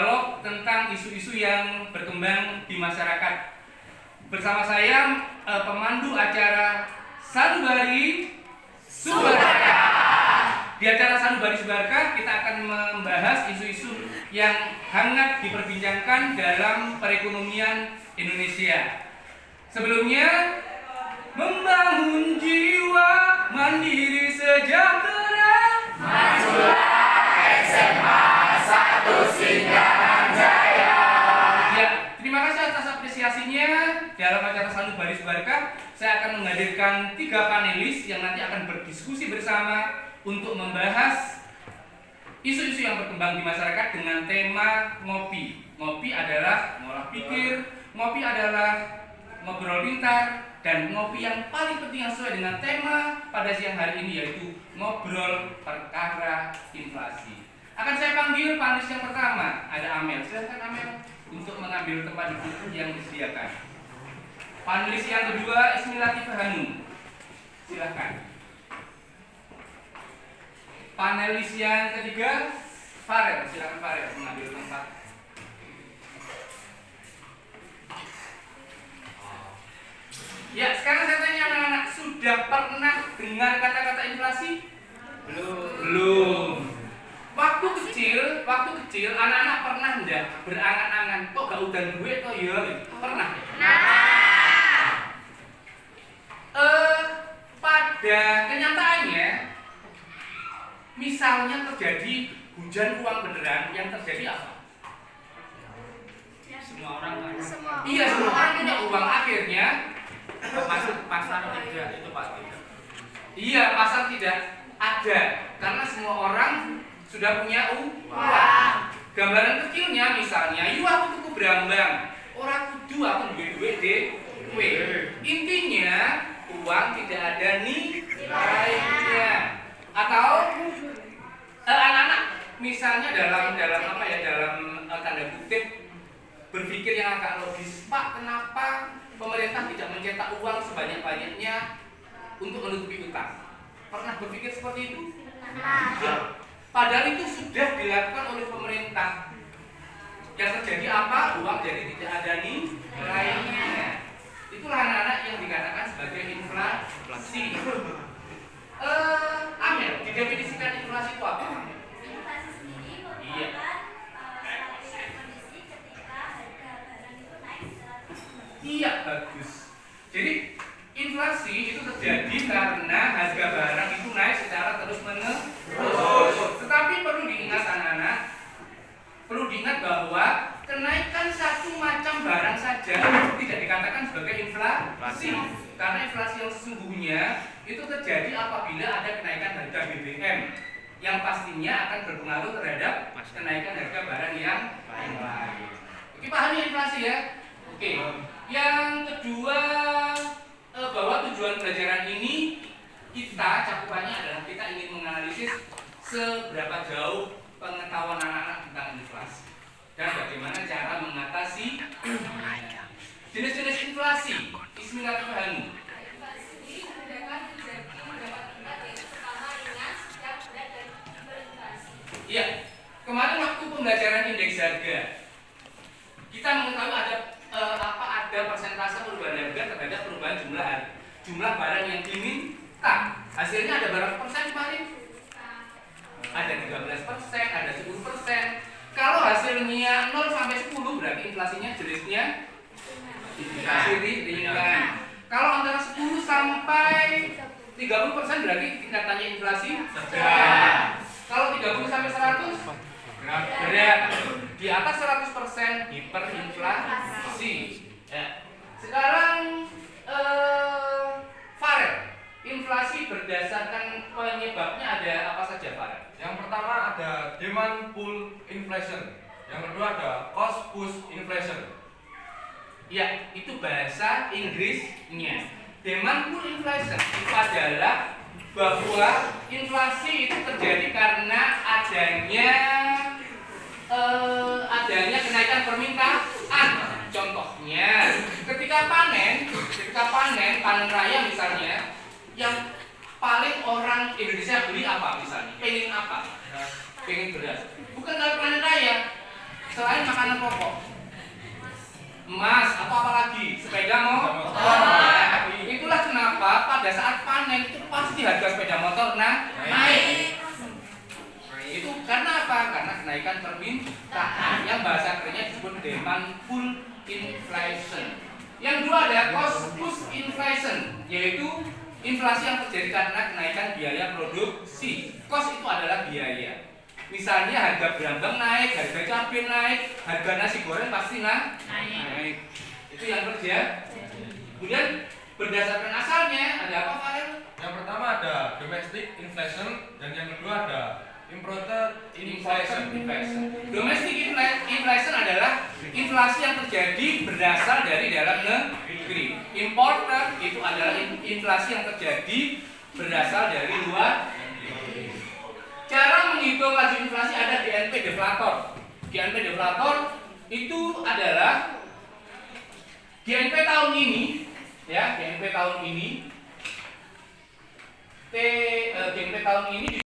dialog tentang isu-isu yang berkembang di masyarakat. Bersama saya pemandu acara Sanubari Subarka. Di acara Sanubari Subarka kita akan membahas isu-isu yang hangat diperbincangkan dalam perekonomian Indonesia. Sebelumnya, membangun jiwa mandiri sejahtera, majulah SMA 1 Singgaran Jaya. Ya, terima kasih atas apresiasinya. Dalam acara Sanubari Subarka, saya akan menghadirkan 3 panelis yang nanti akan berdiskusi bersama untuk membahas isu-isu yang berkembang di masyarakat dengan tema ngopi. Ngopi adalah ngolah pikir, ngopi adalah ngobrol pintar, dan ngopi yang paling penting yang sesuai dengan tema pada siang hari ini yaitu ngobrol perkara inflasi. Akan saya panggil panelis yang pertama, ada Amel. Silakan Amel untuk mengambil tempat duduk yang disediakan. Panelis yang kedua Ismi Latifah Hanum. Silakan. Panelis yang ketiga Farel. Silakan Farel mengambil tempat. Ya, sekarang saya tanya anak-anak, sudah pernah dengar kata-kata inflasi? Belum. Waktu kecil anak-anak pernah enggak berangan-angan, kok gak udan duit kok ya? Pernah? Pada kenyataannya, misalnya terjadi hujan uang beneran, yang terjadi apa? Semua orang punya uang, akhirnya masuk pasar tidak, itu pasti. Iya, pasar tidak ada karena semua orang sudah punya uang. Gambaran kecilnya misalnya, yuk aku tuku berambang, orang kudu aku duit dhewe. Intinya uang tidak ada nilainya. Atau anak-anak misalnya dalam tanda kutip berpikir yang agak logis, Pak, kenapa pemerintah tidak mencetak uang sebanyak-banyaknya untuk menutupi utang? Pernah berpikir seperti itu? Ya. Padahal itu sudah dilakukan oleh pemerintah. Yang terjadi apa? Uang jadi tidak ada nilainya. Itulah anak-anak yang dikatakan sebagai inflasi. Amel, didefinisikan inflasi itu apa? Inflasi sendiri Iya. kondisi ketika harga barang itu naik secara terus-menerus. Iya, bagus. Jadi inflasi itu terjadi karena harga barang itu naik secara terus-menerus. Tetapi perlu diingat anak-anak, perlu diingat bahwa kenaikan satu macam barang saja tidak dikatakan sebagai inflasi. Karena inflasi yang sesungguhnya itu terjadi apabila ada kenaikan harga BBM yang pastinya akan berpengaruh terhadap kenaikan harga barang yang lain. Oke, pahami inflasi ya? Oke. Yang kedua, bahwa tujuan pelajaran ini kita cakupannya adalah kita ingin menganalisis seberapa jauh pengetahuan anak-anak tentang inflasi dan bagaimana cara mengatasi jenis-jenis inflasi. Ismi Latifah Hanum. Inflasi sendiri membedakan menjadi beberapa tingkat, yaitu pertama ringan, sedang, berat, dan hiperinflasi. Iya, kemarin waktu pembelajaran indeks harga kita mengetahui ada persentase perubahan harga terhadap perubahan jumlah barang yang diminta. Hasilnya ada berapa persen kemarin? Ada 13%, ada 10%. Kalau hasilnya 0 sampai 10 berarti inflasinya jenisnya inflasi ringan. Kalau antara 10 sampai 30% berarti tingkatannya inflasi sedang. Kalau 30 sampai 100 berat. Di atas 100% hiperinflasi. Ya. Sekarang Farel, inflasi berdasarkan penyebabnya ada apa saja, Farel? Yang pertama ada demand pull inflation. Yang kedua ada cost push inflation. Ya, itu bahasa Inggrisnya. Demand pull inflation itu adalah bahwa inflasi itu terjadi karena adanya kenaikan permintaan. Contohnya, ketika panen raya misalnya, yang paling orang Indonesia beli apa misalnya? Pengen apa? Pengen beras. Bukan kalau panen raya. selain makanan pokok? Emas, atau apa lagi? Sepeda motor. Itulah kenapa pada saat panen itu pasti harga sepeda motor naik. Itu karena apa? Karena kenaikan permintaan yang bahasa kerennya disebut demand pull inflation. Yang kedua ada cost push inflation, yaitu inflasi yang terjadi karena kenaikan biaya produksi. Cost itu adalah biaya. Misalnya harga berambang naik, harga cabai naik, harga nasi goreng pasti naik. Itu yang terjadi. Kemudian berdasarkan asalnya ada apa, Farel? Yang pertama ada domestic inflation dan yang kedua ada imported inflation. Domestic inflation adalah inflasi yang terjadi berasal dari dalam negeri. Imported itu adalah inflasi yang terjadi berasal dari luar negeri. Cara menghitung laju inflasi ada GNP deflator. GNP deflator itu adalah GNP tahun ini, ya, GNP tahun ini. GNP tahun ini